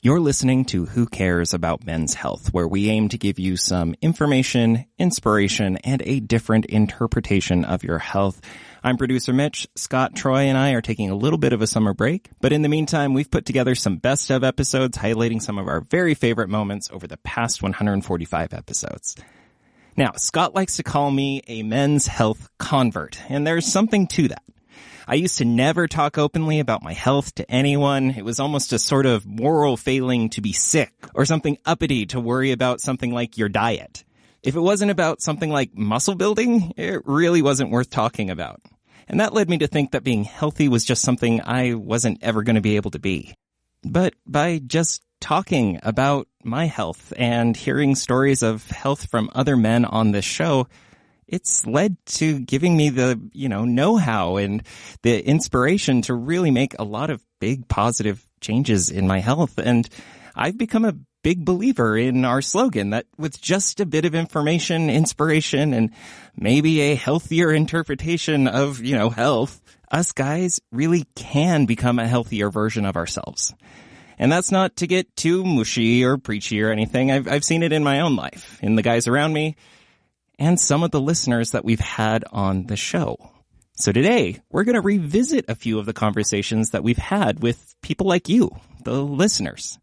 You're listening to Who Cares About Men's Health, where we aim to give you some information, inspiration, and a different interpretation of your health. I'm producer Mitch. Scott, Troy, and I are taking a little bit of a summer break, but in the meantime, we've put together some best of episodes highlighting some of our very favorite moments over the past 145 episodes. Now, Scott likes to call me a men's health convert, and there's something to that. I used to never talk openly about my health to anyone. It was almost a sort of moral failing to be sick, or something uppity to worry about something like your diet. If it wasn't about something like muscle building, it really wasn't worth talking about. And that led me to think that being healthy was just something I wasn't ever going to be able to be. But by just talking about my health and hearing stories of health from other men on this show, it's led to giving me the, know-how and the inspiration to really make a lot of big positive changes in my health. And I've become a big believer in our slogan that with just a bit of information, inspiration, and maybe a healthier interpretation of, health, us guys really can become a healthier version of ourselves. And that's not to get too mushy or preachy or anything. I've seen it in my own life, in the guys around me, and some of the listeners that we've had on the show. So today, we're going to revisit a few of the conversations that we've had with people like you, the listeners.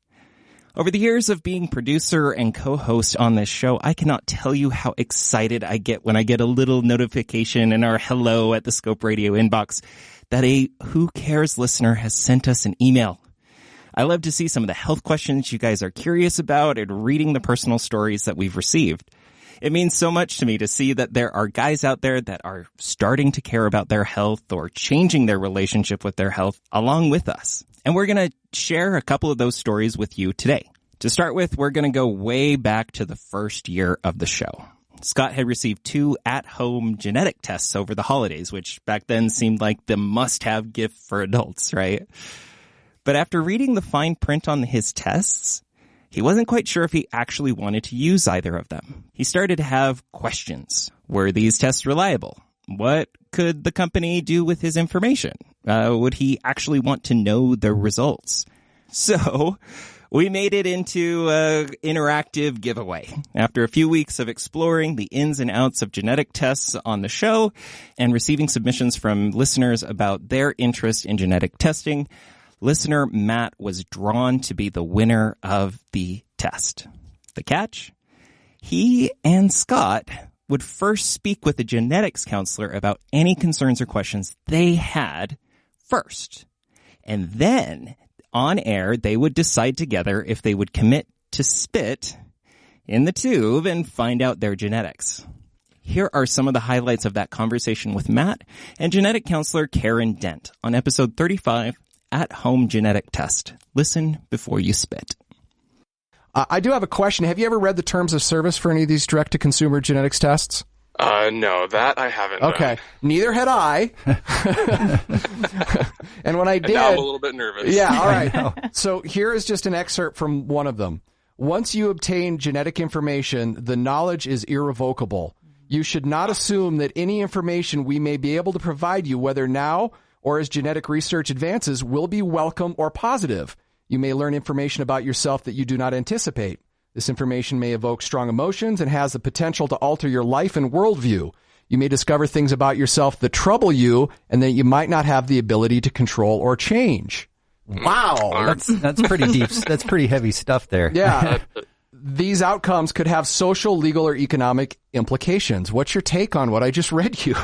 Over the years of being producer and co-host on this show, I cannot tell you how excited I get when I get a little notification in our hello at the Scope Radio inbox that a Who Cares listener has sent us an email. I love to see some of the health questions you guys are curious about and reading the personal stories that we've received. It means so much to me to see that there are guys out there that are starting to care about their health or changing their relationship with their health along with us. And we're going to share a couple of those stories with you today. To start with, we're going to go way back to the first year of the show. Scott had received 2 at-home genetic tests over the holidays, which back then seemed like the must-have gift for adults, right? But after reading the fine print on his tests, he wasn't quite sure if he actually wanted to use either of them. He started to have questions. Were these tests reliable? What could the company do with his information? Would he actually want to know the results? So we made it into an interactive giveaway. After a few weeks of exploring the ins and outs of genetic tests on the show and receiving submissions from listeners about their interest in genetic testing, listener Matt was drawn to be the winner of the test. The catch? He and Scott would first speak with a genetics counselor about any concerns or questions they had first. And then, on air, they would decide together if they would commit to spit in the tube and find out their genetics. Here are some of the highlights of that conversation with Matt and genetic counselor Karen Dent on episode 35, At-Home Genetic Test. Listen before you spit. I do have a question. Have you ever read the terms of service for any of these direct-to-consumer genetics tests? No, that I haven't Okay. done. Neither had I. And when I did... And now I'm a little bit nervous. Yeah, all right. So here is just an excerpt from one of them. Once you obtain genetic information, the knowledge is irrevocable. You should not assume that any information we may be able to provide you, whether now or as genetic research advances, will be welcome or positive. You may learn information about yourself that you do not anticipate. This information may evoke strong emotions and has the potential to alter your life and worldview. You may discover things about yourself that trouble you and that you might not have the ability to control or change. Wow. That's pretty deep. That's pretty heavy stuff there. Yeah. These outcomes could have social, legal, or economic implications. What's your take on what I just read you?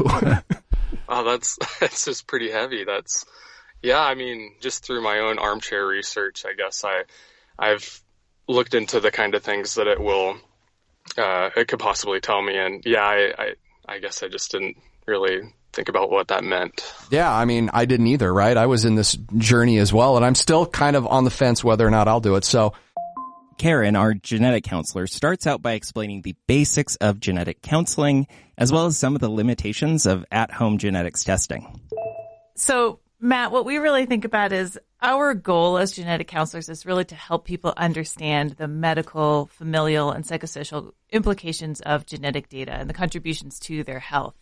Oh, that's just pretty heavy. Just through my own armchair research, I guess I've looked into the kind of things that it could possibly tell me. And I guess I just didn't really think about what that meant. Yeah, I didn't either, right? I was in this journey as well, and I'm still kind of on the fence whether or not I'll do it. So Karen, our genetic counselor, starts out by explaining the basics of genetic counseling, as well as some of the limitations of at-home genetics testing. So, Matt, what we really think about is our goal as genetic counselors is really to help people understand the medical, familial, and psychosocial implications of genetic data and the contributions to their health.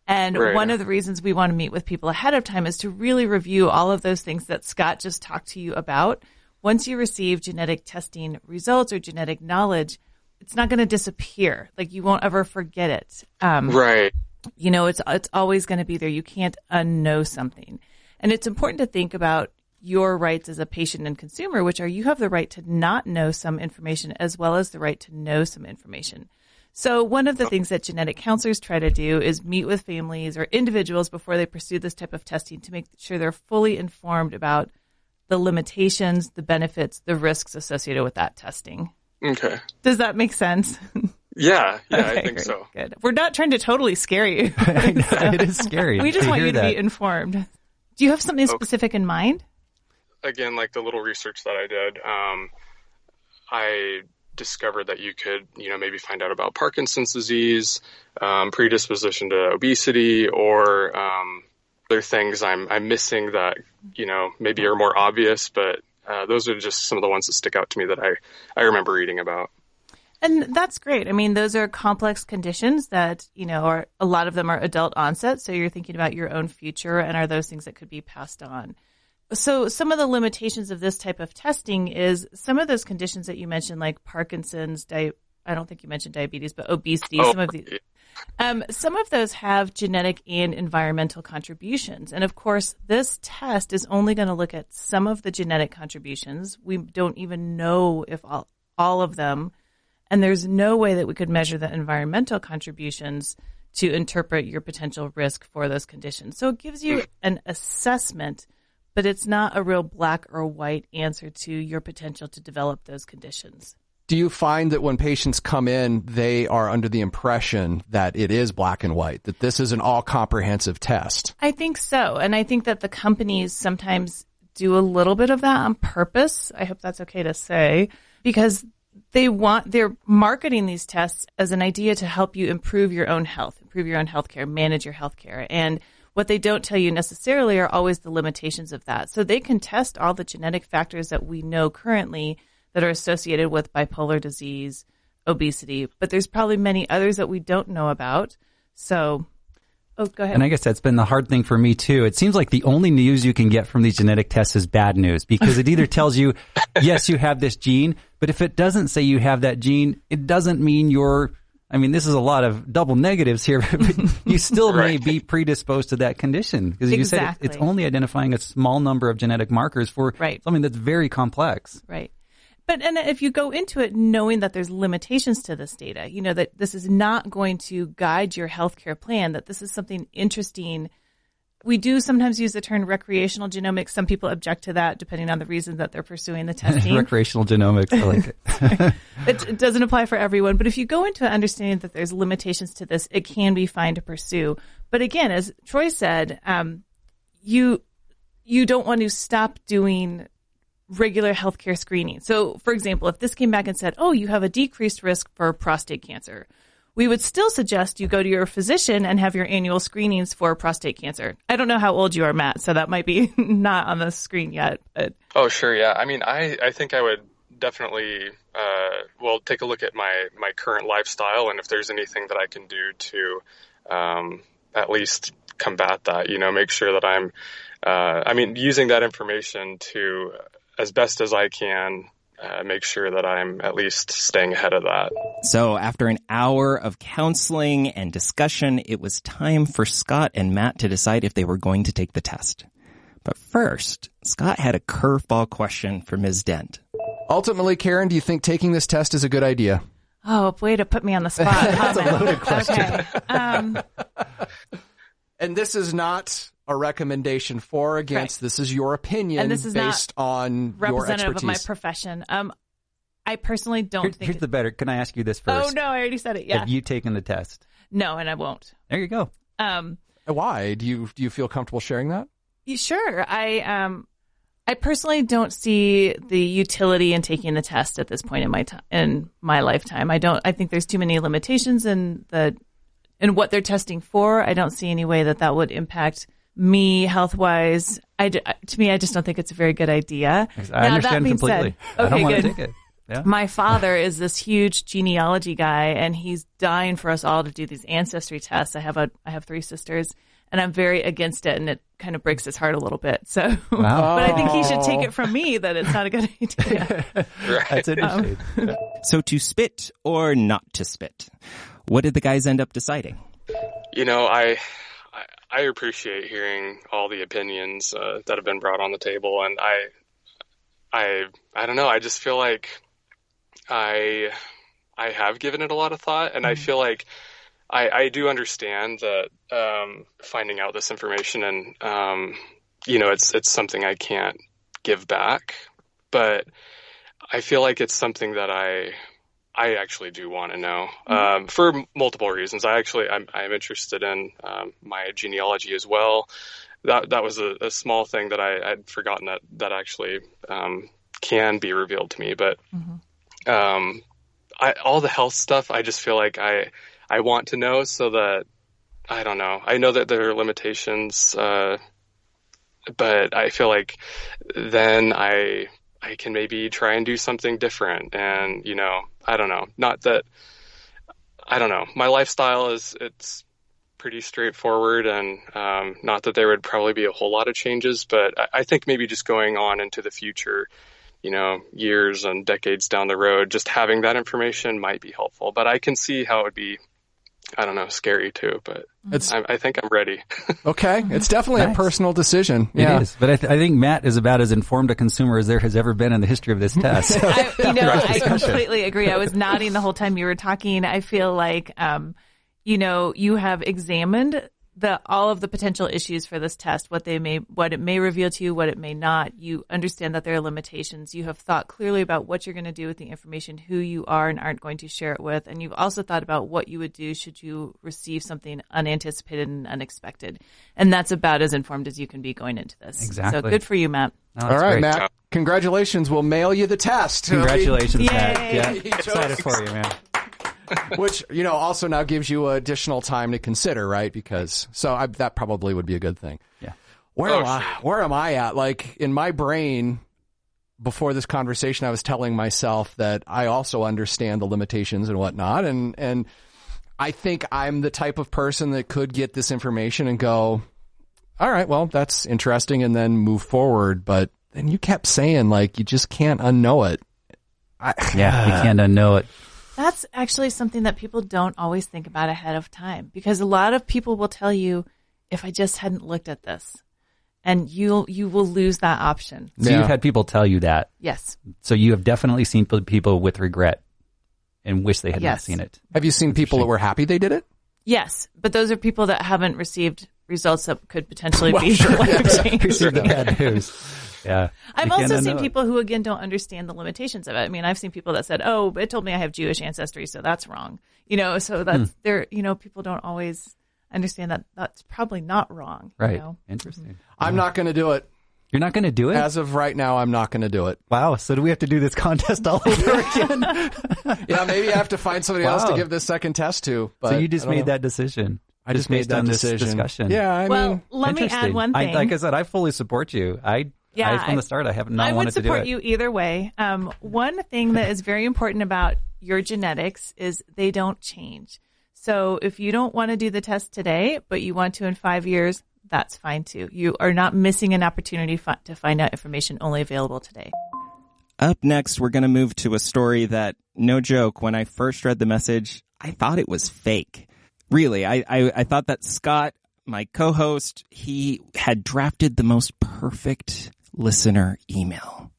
And one of the reasons we want to meet with people ahead of time is to really review all of those things that Scott just talked to you about once you receive genetic testing results or genetic knowledge, it's not going to disappear. Like, you won't ever forget it. Right. You know, it's always going to be there. You can't unknow something. And it's important to think about your rights as a patient and consumer, which are you have the right to not know some information as well as the right to know some information. So one of the things that genetic counselors try to do is meet with families or individuals before they pursue this type of testing to make sure they're fully informed about the limitations, the benefits, the risks associated with that testing. Okay. Does that make sense? Yeah, Okay, I think great, so. Good. We're not trying to totally scare you. It is scary. We just to want hear you to that. be informed. Do you have something specific in mind? Again, like the little research that I did, I discovered that you could, maybe find out about Parkinson's disease, predisposition to obesity, or other things I'm missing that, maybe are more obvious, but those are just some of the ones that stick out to me that I remember reading about. And that's great. I mean, those are complex conditions that, are a lot of them are adult onset. So you're thinking about your own future, and are those things that could be passed on. So some of the limitations of this type of testing is some of those conditions that you mentioned, like Parkinson's, I don't think you mentioned diabetes, but obesity, some of those have genetic and environmental contributions. And of course, this test is only going to look at some of the genetic contributions. We don't even know if all of them. And there's no way that we could measure the environmental contributions to interpret your potential risk for those conditions. So it gives you an assessment, but it's not a real black or white answer to your potential to develop those conditions. Do you find that when patients come in, they are under the impression that it is black and white, that this is an all-comprehensive test? I think so. And I think that the companies sometimes do a little bit of that on purpose. I hope that's okay to say, because they're marketing these tests as an idea to help you improve your own health, improve your own healthcare, manage your healthcare. And what they don't tell you necessarily are always the limitations of that. So they can test all the genetic factors that we know currently that are associated with bipolar disease, obesity, but there's probably many others that we don't know about. So, go ahead. And I guess that's been the hard thing for me too. It seems like the only news you can get from these genetic tests is bad news, because it either tells you, yes, you have this gene, but if it doesn't say you have that gene, it doesn't mean this is a lot of double negatives here, but you still may be predisposed to that condition, because you said it's only identifying a small number of genetic markers for something that's very complex. Right. But and if you go into it knowing that there's limitations to this data, that this is not going to guide your healthcare plan, that this is something interesting. We do sometimes use the term recreational genomics. Some people object to that depending on the reason that they're pursuing the testing. Recreational genomics, I like it. It doesn't apply for everyone. But if you go into understanding that there's limitations to this, it can be fine to pursue. But again, as Troy said, you don't want to stop doing regular healthcare screening. So, for example, if this came back and said, you have a decreased risk for prostate cancer, we would still suggest you go to your physician and have your annual screenings for prostate cancer. I don't know how old you are, Matt, so that might be not on the screen yet. But. Oh, sure, yeah. I mean, I think I would definitely, take a look at my current lifestyle, and if there's anything that I can do to at least combat that, make sure that I'm, using that information to, as best as I can, make sure that I'm at least staying ahead of that. So after an hour of counseling and discussion, it was time for Scott and Matt to decide if they were going to take the test. But first, Scott had a curveball question for Ms. Dent. Ultimately, Karen, do you think taking this test is a good idea? Oh, way to put me on the spot. That's a loaded question. Okay. And this is not a recommendation for or against. Right. This is your opinion, and this is based on your expertise. Representative of my profession. I personally don't think. Here's the better. Can I ask you this first? Oh no, I already said it. Yeah. Have you taken the test? No, and I won't. There you go. Why? Do you feel comfortable sharing that? Sure. I personally don't see the utility in taking the test at this point in my lifetime. I think there's too many limitations in what they're testing for. I don't see any way that would impact me health-wise. To me, I just don't think it's a very good idea. I understand completely. I don't want to take it. Yeah. My father is this huge genealogy guy, and he's dying for us all to do these ancestry tests. I have 3 sisters, and I'm very against it, and it kind of breaks his heart a little bit. So, Wow. but I think he should take it from me that it's not a good idea. That's interesting. So to spit or not to spit? What did the guys end up deciding? You know, I appreciate hearing all the opinions that have been brought on the table, and I don't know. I just feel like I have given it a lot of thought, and I feel like I do understand that finding out this information, and you know, it's something I can't give back, but I feel like it's something that I actually do want to know for multiple reasons. I'm interested in my genealogy as well. That was a small thing that I'd forgotten that actually can be revealed to me. But all the health stuff, I just feel like I want to know, so that I don't know. I know that there are limitations, but I feel like then I can maybe try and do something different. And, you know, I don't know. Not that, I don't know. My lifestyle it's pretty straightforward, and not that there would probably be a whole lot of changes, but I think maybe just going on into the future, you know, years and decades down the road, just having that information might be helpful. But I can see how it would be, I don't know, scary too, but I think I'm ready. Okay. It's definitely a personal decision. Yeah. It is. But I think Matt is about as informed a consumer as there has ever been in the history of this test. I completely agree. I was nodding the whole time you were talking. I feel like, you know, you have examined all of the potential issues for this test, what it may reveal to you, what it may not. You understand that there are limitations. You have thought clearly about what you're going to do with the information, who you are and aren't going to share it with. And you've also thought about what you would do should you receive something unanticipated and unexpected. And that's about as informed as you can be going into this. Exactly. So good for you, Matt. Oh, All right, great. Matt. Congratulations. We'll mail you the test. Congratulations, Yay. Matt. Yeah, excited for you, man. Which, you know, also now gives you additional time to consider, right? Because that probably would be a good thing. Yeah. Where am I at? Like, in my brain, before this conversation, I was telling myself that I also understand the limitations and whatnot, and I think I'm the type of person that could get this information and go, all right, well, that's interesting, and then move forward. But then you kept saying, like, you just can't unknow it. You can't unknow it. That's actually something that people don't always think about ahead of time, because a lot of people will tell you, if I just hadn't looked at this, and you will lose that option. So you've had people tell you that. Yes. So you have definitely seen people with regret and wish they had not seen it. Have you seen people that were happy they did it? Yes, but those are people that haven't received results that could potentially be sure, life-changing. Bad news. Yeah. I've also seen people who, again, don't understand the limitations of it. I mean, I've seen people that said, oh, it told me I have Jewish ancestry, so that's wrong. You know, so that's people don't always understand that that's probably not wrong. Right. You know? Interesting. I'm not going to do it. You're not going to do it? As of right now, I'm not going to do it. Wow. So do we have to do this contest all over again? Yeah, maybe I have to find somebody else to give this second test to. But so you just made that decision. I just made that decision. Discussion. Yeah, I mean, let me add one thing. Like I said, I fully support you. From the start, I have not wanted to do it. I would support you either way. One thing that is very important about your genetics is they don't change. So if you don't want to do the test today, but you want to in 5 years, that's fine too. You are not missing an opportunity to find out information only available today. Up next, we're going to move to a story that, no joke, when I first read the message, I thought it was fake. Really, I thought that Scott, my co-host, he had drafted the most perfect listener email.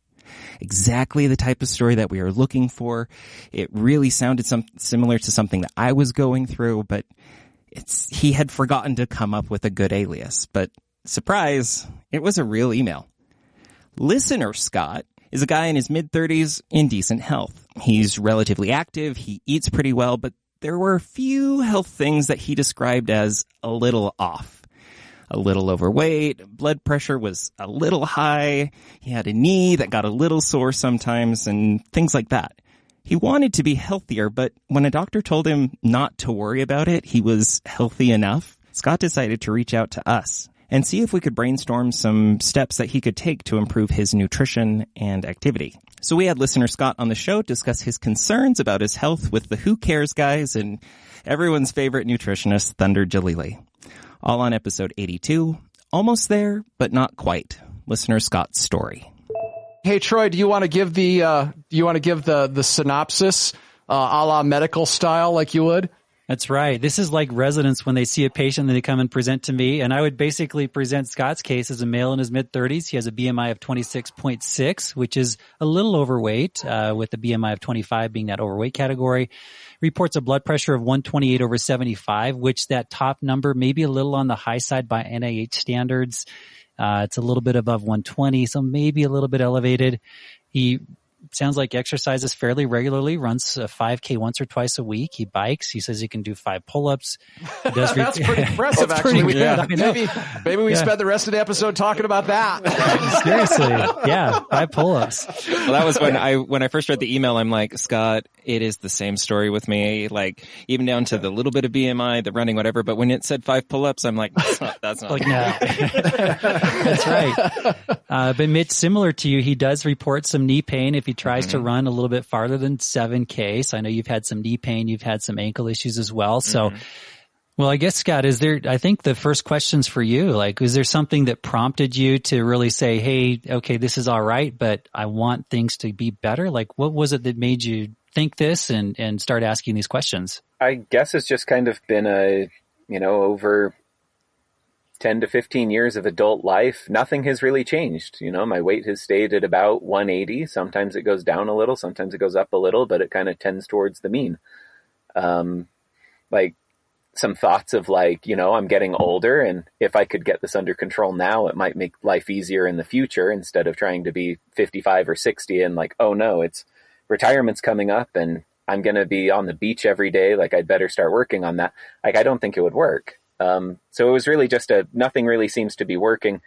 Exactly the type of story that we are looking for. It really sounded similar to something that I was going through, but he had forgotten to come up with a good alias. But surprise, it was a real email. Listener Scott is a guy in his mid-30s in decent health. He's relatively active, he eats pretty well, but there were a few health things that he described as a little off. A little overweight, blood pressure was a little high, he had a knee that got a little sore sometimes, and things like that. He wanted to be healthier, but when a doctor told him not to worry about it, he was healthy enough, Scott decided to reach out to us and see if we could brainstorm some steps that he could take to improve his nutrition and activity. So we had listener Scott on the show discuss his concerns about his health with the Who Cares guys and everyone's favorite nutritionist, Thunder Jalili. All on episode 82. Almost there, but not quite. Listener Scott's story. Hey, Troy, do you want to give the synopsis a la medical style like you would? That's right. This is like residents when they see a patient and they come and present to me. And I would basically present Scott's case as a male in his mid-30s. He has a BMI of 26.6, which is a little overweight, with a BMI of 25 being that overweight category. Reports a blood pressure of 128/75, which that top number may be a little on the high side by NIH standards. It's a little bit above 120, so maybe a little bit elevated. He sounds like exercises fairly regularly, runs a 5K once or twice a week. He bikes. He says he can do 5 pull-ups. He does That's pretty impressive, actually. Maybe we spend the rest of the episode talking about that. Seriously. Yeah, 5 pull-ups. Well, that was when I first read the email, I'm like, Scott, it is the same story with me. Like, even down to the little bit of BMI, the running, whatever. But when it said 5 pull-ups, I'm like, that's not. Like, no. That's right. But Mitch, similar to you, he does report some knee pain if he tries to run a little bit farther than 7K. So I know you've had some knee pain. You've had some ankle issues as well. So, well, I guess, Scott, I think the first question's for you. Like, is there something that prompted you to really say, hey, okay, this is all right, but I want things to be better? Like, what was it that made you think this and start asking these questions? I guess it's just kind of been over 10 to 15 years of adult life, nothing has really changed. My weight has stayed at about 180. Sometimes it goes down a little, sometimes it goes up a little, but it kind of tends towards the mean. Like some thoughts of I'm getting older, and if I could get this under control now, it might make life easier in the future instead of trying to be 55 or 60 and like, oh no, it's retirement's coming up and I'm going to be on the beach every day. Like I'd better start working on that. Like, I don't think it would work. So it was really just nothing really seems to be working.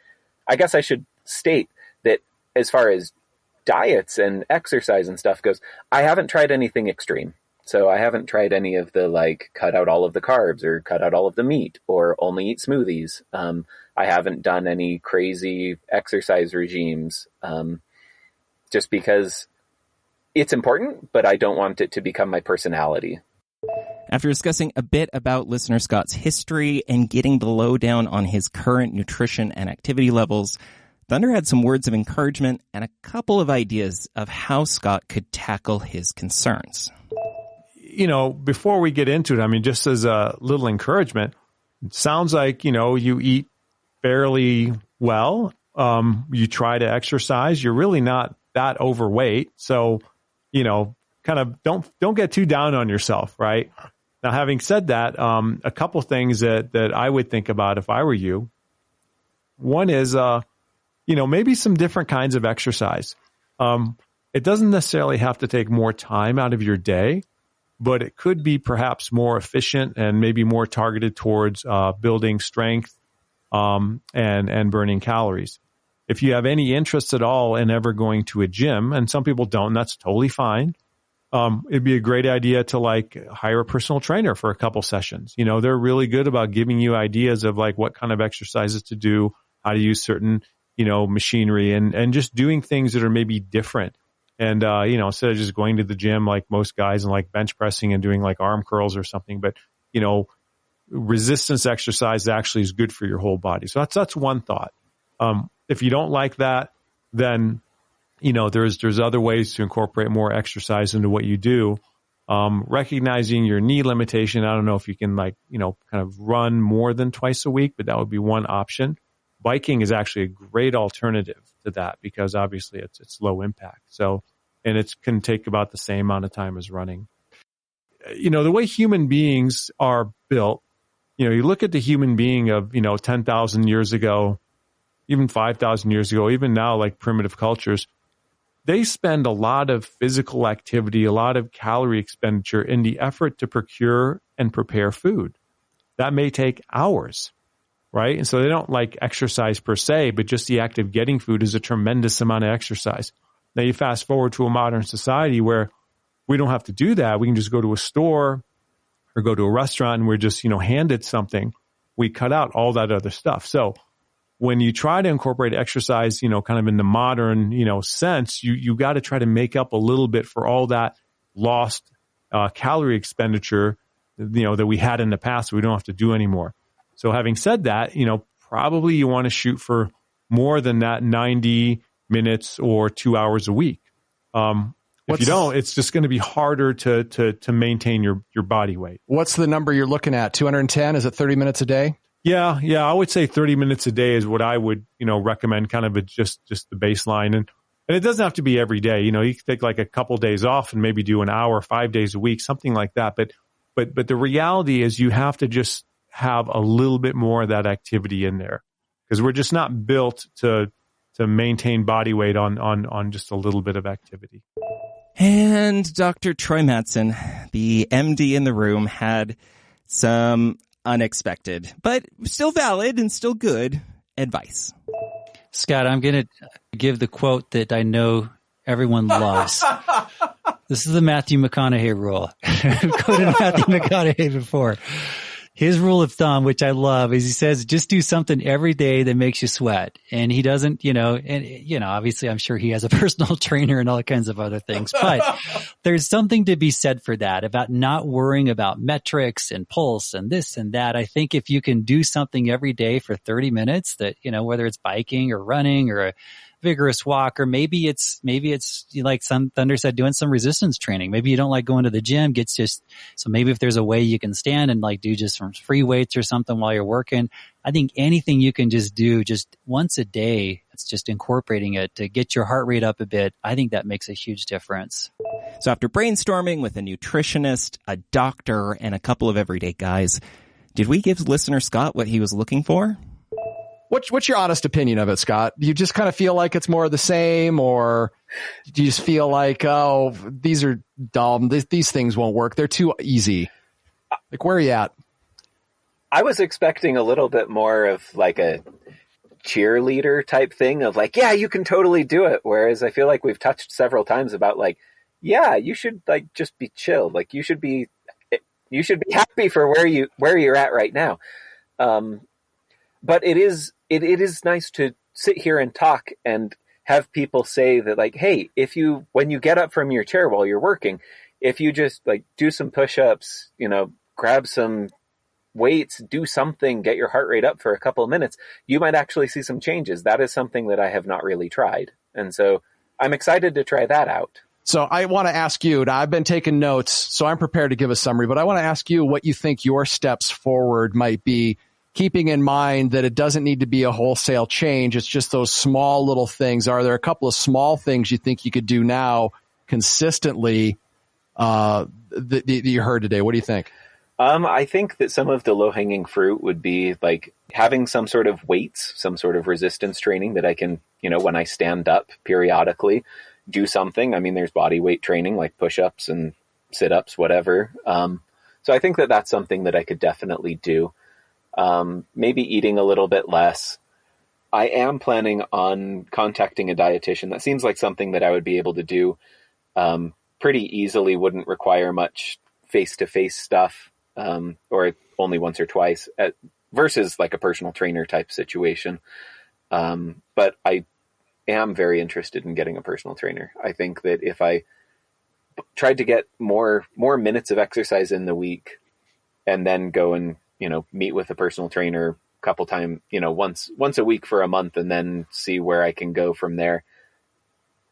I guess I should state that as far as diets and exercise and stuff goes, I haven't tried anything extreme. So I haven't tried any of the cut out all of the carbs or cut out all of the meat or only eat smoothies. I haven't done any crazy exercise regimes, just because it's important, but I don't want it to become my personality. After discussing a bit about listener Scott's history and getting the lowdown on his current nutrition and activity levels, Thunder had some words of encouragement and a couple of ideas of how Scott could tackle his concerns. Before we get into it, just as a little encouragement, it sounds like, you eat fairly well. You try to exercise. You're really not that overweight. So, kind of don't get too down on yourself, right? Now, having said that, a couple things that I would think about if I were you. One is, maybe some different kinds of exercise. It doesn't necessarily have to take more time out of your day, but it could be perhaps more efficient and maybe more targeted towards building strength and burning calories. If you have any interest at all in ever going to a gym, and some people don't, that's totally fine. It'd be a great idea to hire a personal trainer for a couple sessions. They're really good about giving you ideas of what kind of exercises to do, how to use certain, machinery and just doing things that are maybe different. And, instead of just going to the gym like most guys and bench pressing and doing arm curls or something, but, resistance exercise actually is good for your whole body. So that's one thought. If you don't like that, then there's other ways to incorporate more exercise into what you do. Recognizing your knee limitation. I don't know if you can kind of run more than twice a week, but that would be one option. Biking is actually a great alternative to that because obviously it's low impact. So, and it can take about the same amount of time as running. The way human beings are built, you look at the human being of, 10,000 years ago, even 5,000 years ago, even now, primitive cultures, they spend a lot of physical activity, a lot of calorie expenditure in the effort to procure and prepare food. That may take hours, right? And so they don't exercise per se, but just the act of getting food is a tremendous amount of exercise. Now you fast forward to a modern society where we don't have to do that. We can just go to a store or go to a restaurant and we're just, handed something. We cut out all that other stuff. So when you try to incorporate exercise, kind of in the modern, sense, you got to try to make up a little bit for all that lost calorie expenditure, that we had in the past. We don't have to do anymore. So having said that, probably you want to shoot for more than that 90 minutes or 2 hours a week. If you don't, it's just going to be harder to maintain your body weight. What's the number you're looking at? 210? Is it 30 minutes a day? Yeah. I would say 30 minutes a day is what I would, recommend, kind of just the baseline. And it doesn't have to be every day. You can take like a couple days off and maybe do an hour, 5 days a week, something like that. But the reality is you have to just have a little bit more of that activity in there, because we're just not built to maintain body weight on just a little bit of activity. And Dr. Troy Mattson, the MD in the room, had some unexpected, but still valid and still good advice. Scott, I'm going to give the quote that I know everyone loves. This is the Matthew McConaughey rule. I've quoted Matthew McConaughey before. His rule of thumb, which I love, is he says, just do something every day that makes you sweat. And he doesn't, obviously I'm sure he has a personal trainer and all kinds of other things, but there's something to be said for that, about not worrying about metrics and pulse and this and that. I think if you can do something every day for 30 minutes that, whether it's biking or running or a vigorous walk, or maybe it's like some Thunder said, doing some resistance training. Maybe you don't like going to the gym, so maybe if there's a way you can stand and like do just some free weights or something while you're working. I think anything you can just do just once a day, it's just incorporating it to get your heart rate up a bit. I think that makes a huge difference. So after brainstorming with a nutritionist, a doctor, and a couple of everyday guys, did we give listener Scott what he was looking for? What's your honest opinion of it, Scott? Do you just kind of feel like it's more of the same, or do you just feel like, oh, these are dumb, these things won't work, they're too easy? Like, where are you at? I was expecting a little bit more of like a cheerleader type thing of like, yeah, you can totally do it. Whereas I feel like we've touched several times about like, yeah, you should like just be chill. Like you should be happy for where you're at right now. But it is nice to sit here and talk and have people say that like, hey, when you get up from your chair while you're working, if you just like do some push-ups, grab some weights, do something, get your heart rate up for a couple of minutes, you might actually see some changes. That is something that I have not really tried. And so I'm excited to try that out. So I want to ask you, now I've been taking notes, so I'm prepared to give a summary, but I want to ask you what you think your steps forward might be, keeping in mind that it doesn't need to be a wholesale change. It's just those small little things. Are there a couple of small things you think you could do now consistently that you heard today? What do you think? I think that some of the low-hanging fruit would be like having some sort of weights, some sort of resistance training that I can, when I stand up periodically, do something. I mean, there's body weight training like push-ups and sit-ups, whatever. So I think that that's something that I could definitely do. Maybe eating a little bit less. I am planning on contacting a dietitian. That seems like something that I would be able to do pretty easily, wouldn't require much face-to-face stuff, or only once or twice, versus like a personal trainer type situation. But I am very interested in getting a personal trainer. I think that if I tried to get more minutes of exercise in the week and then go and meet with a personal trainer a couple times, once a week for a month, and then see where I can go from there.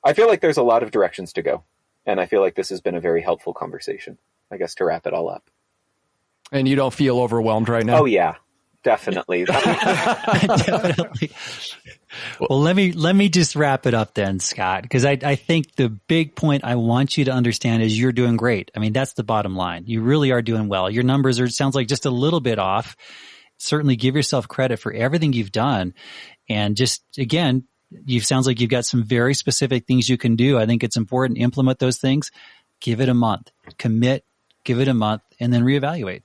I feel like there's a lot of directions to go. And I feel like this has been a very helpful conversation, I guess, to wrap it all up. And you don't feel overwhelmed right now? Oh, yeah, definitely. Definitely. Well, let me just wrap it up then, Scott, because I think the big point I want you to understand is you're doing great. I mean, that's the bottom line. You really are doing well. Your numbers sounds like just a little bit off. Certainly give yourself credit for everything you've done. And just, again, sounds like you've got some very specific things you can do. I think it's important to implement those things. Give it a month. Commit, give it a month, and then reevaluate.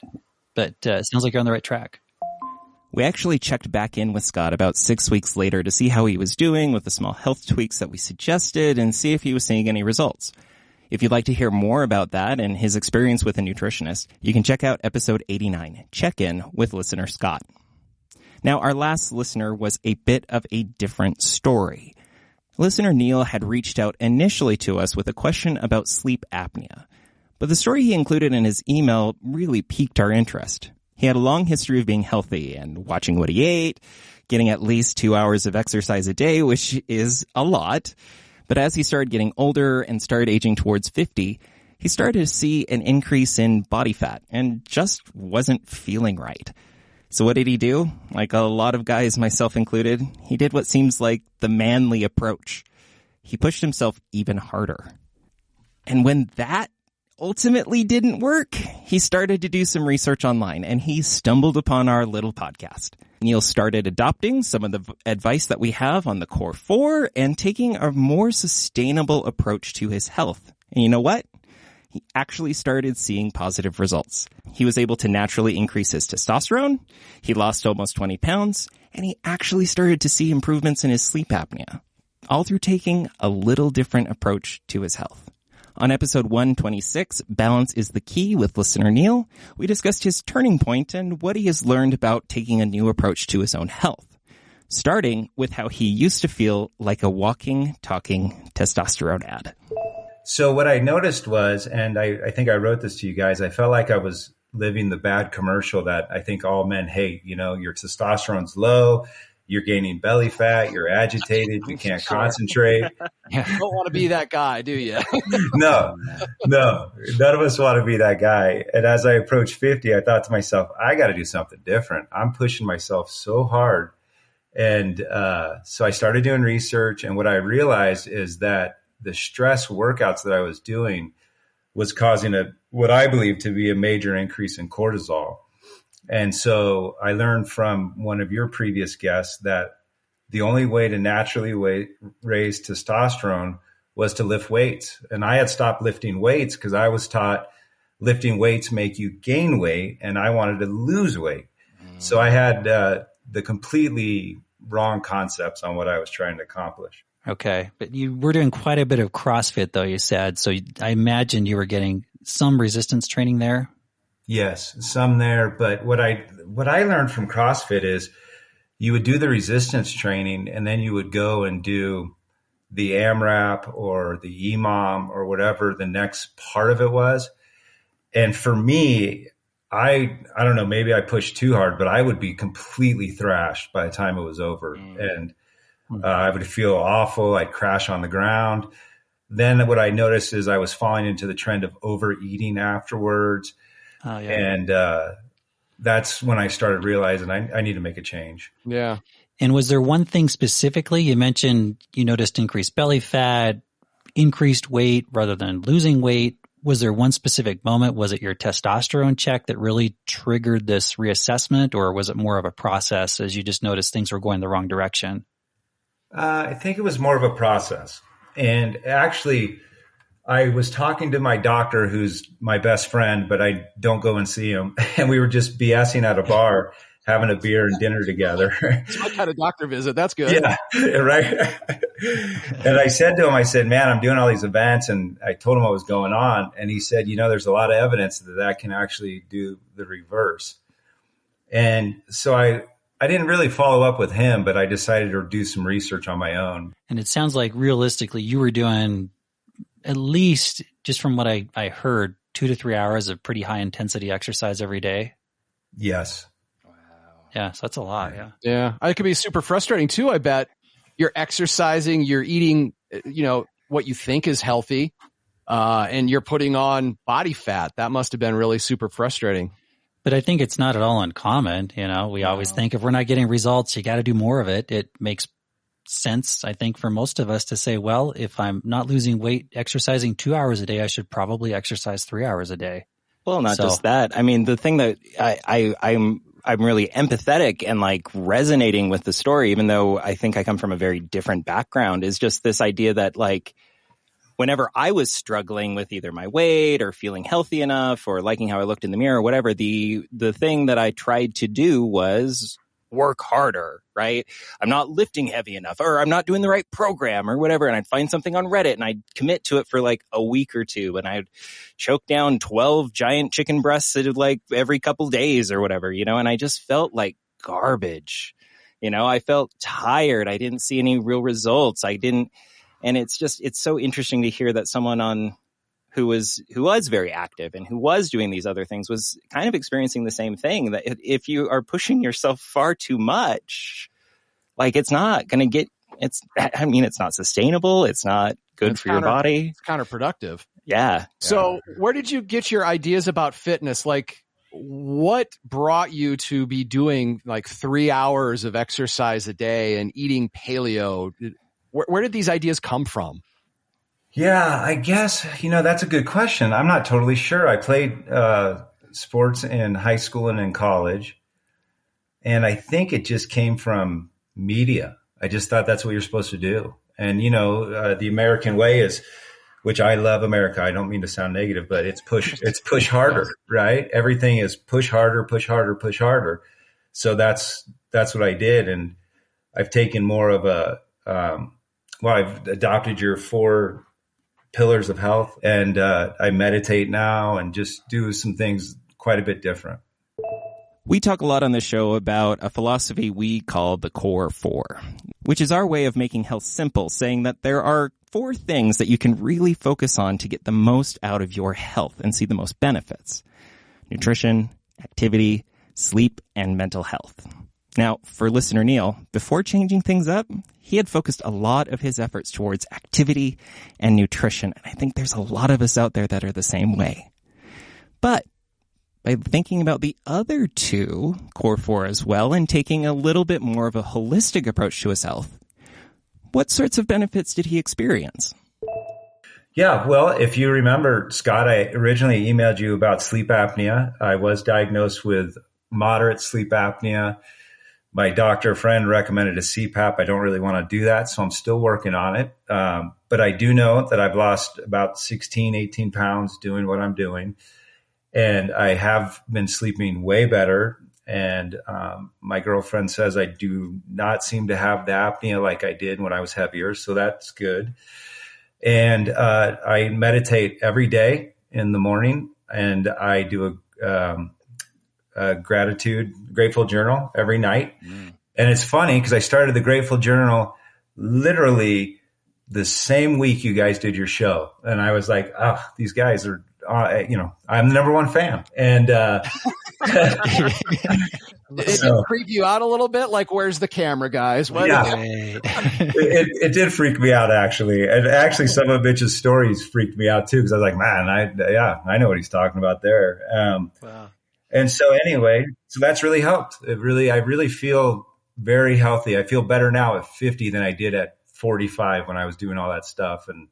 But it sounds like you're on the right track. We actually checked back in with Scott about 6 weeks later to see how he was doing with the small health tweaks that we suggested and see if he was seeing any results. If you'd like to hear more about that and his experience with a nutritionist, you can check out episode 89, Check In with listener Scott. Now, our last listener was a bit of a different story. Listener Neil had reached out initially to us with a question about sleep apnea, but the story he included in his email really piqued our interest. He had a long history of being healthy and watching what he ate, getting at least 2 hours of exercise a day, which is a lot. But as he started getting older and started aging towards 50, he started to see an increase in body fat and just wasn't feeling right. So what did he do? Like a lot of guys, myself included, he did what seems like the manly approach. He pushed himself even harder. And when that ultimately didn't work, he started to do some research online and he stumbled upon our little podcast. Neil started adopting some of the advice that we have on the Core 4 and taking a more sustainable approach to his health. And you know what? He actually started seeing positive results. He was able to naturally increase his testosterone. He lost almost 20 pounds and he actually started to see improvements in his sleep apnea, all through taking a little different approach to his health. On episode 126, Balance is the Key with listener Neil, we discussed his turning point and what he has learned about taking a new approach to his own health, starting with how he used to feel like a walking, talking testosterone ad. So what I noticed was, and I think I wrote this to you guys, I felt like I was living the bad commercial that I think all men hate. You know, your testosterone's low, you're gaining belly fat, you're agitated, you can't concentrate. You don't want to be that guy, do you? No, none of us want to be that guy. And as I approached 50, I thought to myself, I got to do something different. I'm pushing myself so hard. And so I started doing research. And what I realized is that the stress workouts that I was doing was causing what I believe to be a major increase in cortisol. And so I learned from one of your previous guests that the only way to naturally raise testosterone was to lift weights. And I had stopped lifting weights because I was taught lifting weights make you gain weight, and I wanted to lose weight. So I had the completely wrong concepts on what I was trying to accomplish. Okay. But you were doing quite a bit of CrossFit, though, you said. So I imagine you were getting some resistance training there. Yes, some there. But what I learned from CrossFit is you would do the resistance training and then you would go and do the AMRAP or the EMOM or whatever the next part of it was. And for me, I don't know, maybe I pushed too hard, but I would be completely thrashed by the time it was over. And I would feel awful. I'd crash on the ground. Then what I noticed is I was falling into the trend of overeating afterwards. Oh, yeah. And that's when I started realizing I need to make a change. Yeah. And was there one thing specifically? You mentioned you noticed increased belly fat, increased weight rather than losing weight. Was there one specific moment? Was it your testosterone check that really triggered this reassessment, or was it more of a process as you just noticed things were going the wrong direction? I think it was more of a process. And actually, I was talking to my doctor, who's my best friend, but I don't go and see him. And we were just BSing at a bar, having a beer and dinner together. It's my kind of doctor visit. That's good. Yeah, right. And I said to him, I said, man, I'm doing all these events. And I told him what was going on. And he said, there's a lot of evidence that can actually do the reverse. And so I didn't really follow up with him, but I decided to do some research on my own. And it sounds like realistically you were doing at least, just from what I heard, 2 to 3 hours of pretty high intensity exercise every day. Yes. Wow. Yeah, so that's a lot. Yeah. Yeah. It could be super frustrating too. I bet you're exercising, you're eating, what you think is healthy, and you're putting on body fat. That must have been really super frustrating. But I think it's not at all uncommon. We always think if we're not getting results, you got to do more of it. It makes sense, I think, for most of us to say, well, if I'm not losing weight exercising 2 hours a day, I should probably exercise 3 hours a day. Well, not just that. I mean, the thing that I'm really empathetic and like resonating with the story, even though I think I come from a very different background, is just this idea that like whenever I was struggling with either my weight or feeling healthy enough or liking how I looked in the mirror or whatever, the thing that I tried to do was work harder, right? I'm not lifting heavy enough, or I'm not doing the right program or whatever. And I'd find something on Reddit and I'd commit to it for like a week or two. And I'd choke down 12 giant chicken breasts like every couple days or whatever, and I just felt like garbage. I felt tired. I didn't see any real results. And it's so interesting to hear that someone who was very active and who was doing these other things was kind of experiencing the same thing, that if you are pushing yourself far too much, like it's not sustainable. It's not good for your body. It's counterproductive. Yeah. So where did you get your ideas about fitness? Like, what brought you to be doing like 3 hours of exercise a day and eating paleo? Where did these ideas come from? Yeah, I guess, that's a good question. I'm not totally sure. I played sports in high school and in college, and I think it just came from media. I just thought that's what you're supposed to do. And, the American way is, which I love America. I don't mean to sound negative, but it's push harder, right? Everything is push harder, push harder, push harder. So that's what I did. And I've taken more of I've adopted your 4 pillars of health, and I meditate now and just do some things quite a bit different. We talk a lot on this show about a philosophy we call the Core 4, which is our way of making health simple, saying that there are 4 things that you can really focus on to get the most out of your health and see the most benefits: nutrition, activity, sleep, and mental health. Now, for listener Neil, before changing things up, he had focused a lot of his efforts towards activity and nutrition, and I think there's a lot of us out there that are the same way. But by thinking about the other 2, Core 4 as well, and taking a little bit more of a holistic approach to his health, what sorts of benefits did he experience? Yeah, well, if you remember, Scott, I originally emailed you about sleep apnea. I was diagnosed with moderate sleep apnea. My doctor friend recommended a CPAP. I don't really want to do that, so I'm still working on it. But I do know that I've lost about 16, 18 pounds doing what I'm doing. And I have been sleeping way better. And my girlfriend says I do not seem to have the apnea like I did when I was heavier. So that's good. And I meditate every day in the morning. And I do a grateful journal every night. And it's funny because I started the Grateful Journal literally the same week you guys did your show. And I was like, oh, these guys are, I'm the number 1 fan. And It did creep you out a little bit? Like, where's the camera, guys? It did freak me out, actually. And actually, some of Mitch's stories freaked me out, too, because I was like, man, I know what he's talking about there. Wow. And so anyway, that's really helped. I really feel very healthy. I feel better now at 50 than I did at 45 when I was doing all that stuff. And,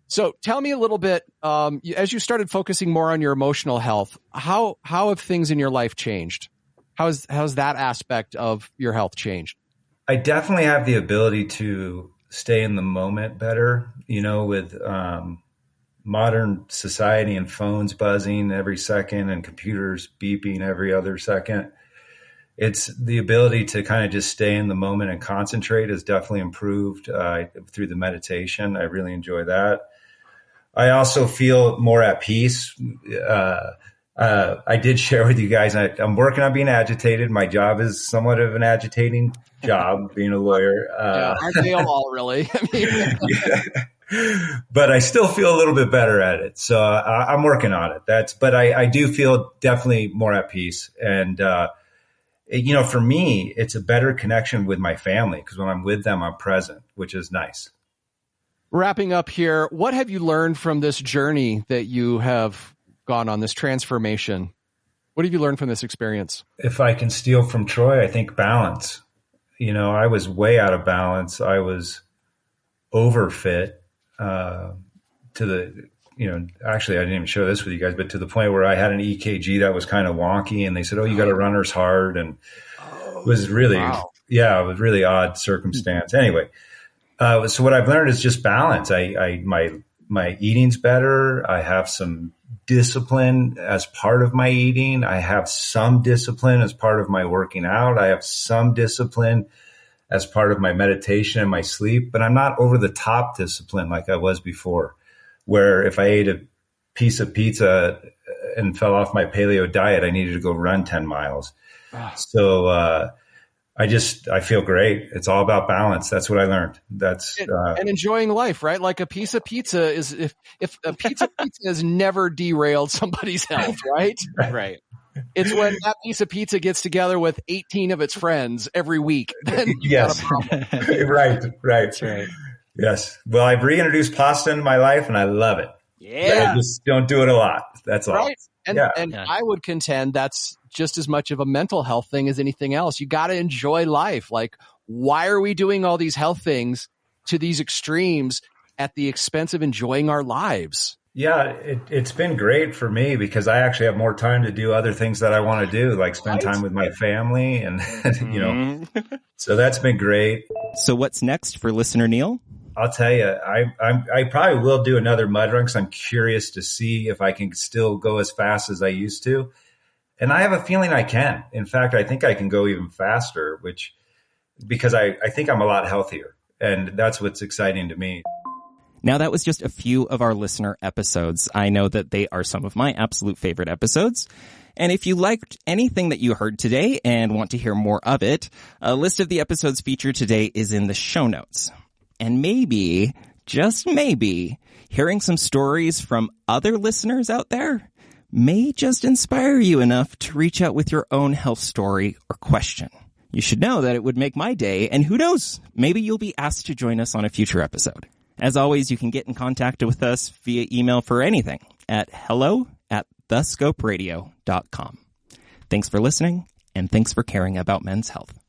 So tell me a little bit, as you started focusing more on your emotional health, how have things in your life changed? How's that aspect of your health changed? I definitely have the ability to stay in the moment better, with modern society and phones buzzing every second and computers beeping every other second. It's the ability to kind of just stay in the moment and concentrate has definitely improved through the meditation. I really enjoy that. I also feel more at peace. I did share with you guys, I'm working on being agitated. My job is somewhat of an agitating job, being a lawyer. Aren't they all really? But I still feel a little bit better at it. So I'm working on it. But I do feel definitely more at peace. And, for me, it's a better connection with my family because when I'm with them, I'm present, which is nice. Wrapping up here, what have you learned from this journey that you have gone on, this transformation? What have you learned from this experience? If I can steal from Troy, I think balance. I was way out of balance. I was overfit actually, I didn't even share this with you guys, but to the point where I had an EKG that was kind of wonky and they said, oh, you got a runner's heart. And it was really, it was really odd circumstance. Anyway, so what I've learned is just balance. My eating's better. I have some discipline as part of my eating. I have some discipline as part of my working out. I have some discipline as part of my meditation and my sleep, but I'm not over the top discipline like I was before, where if I ate a piece of pizza and fell off my paleo diet, I needed to go run 10 miles. So, I I feel great. It's all about balance. That's what I learned. And enjoying life, right? Like a piece of pizza is, if a piece of pizza has never derailed somebody's health, right? Right. It's when that piece of pizza gets together with 18 of its friends every week. Then yes. Right. That's right. Yes. Well, I've reintroduced pasta into my life and I love it. Yeah. I just don't do it a lot. That's all. Right. And I would contend that's just as much of a mental health thing as anything else. You got to enjoy life. Like, why are we doing all these health things to these extremes at the expense of enjoying our lives? Yeah, it's been great for me because I actually have more time to do other things that I want to do, like spend time with my family and, you know, so that's been great. So what's next for listener Neil? I'll tell you, I probably will do another mud run because I'm curious to see if I can still go as fast as I used to. And I have a feeling I can. In fact, I think I can go even faster, because I think I'm a lot healthier. And that's what's exciting to me. Now, that was just a few of our listener episodes. I know that they are some of my absolute favorite episodes. And if you liked anything that you heard today and want to hear more of it, a list of the episodes featured today is in the show notes. And maybe, just maybe, hearing some stories from other listeners out there may just inspire you enough to reach out with your own health story or question. You should know that it would make my day, and who knows, maybe you'll be asked to join us on a future episode. As always, you can get in contact with us via email for anything at hello@thescoperadio.com. Thanks for listening, and thanks for caring about men's health.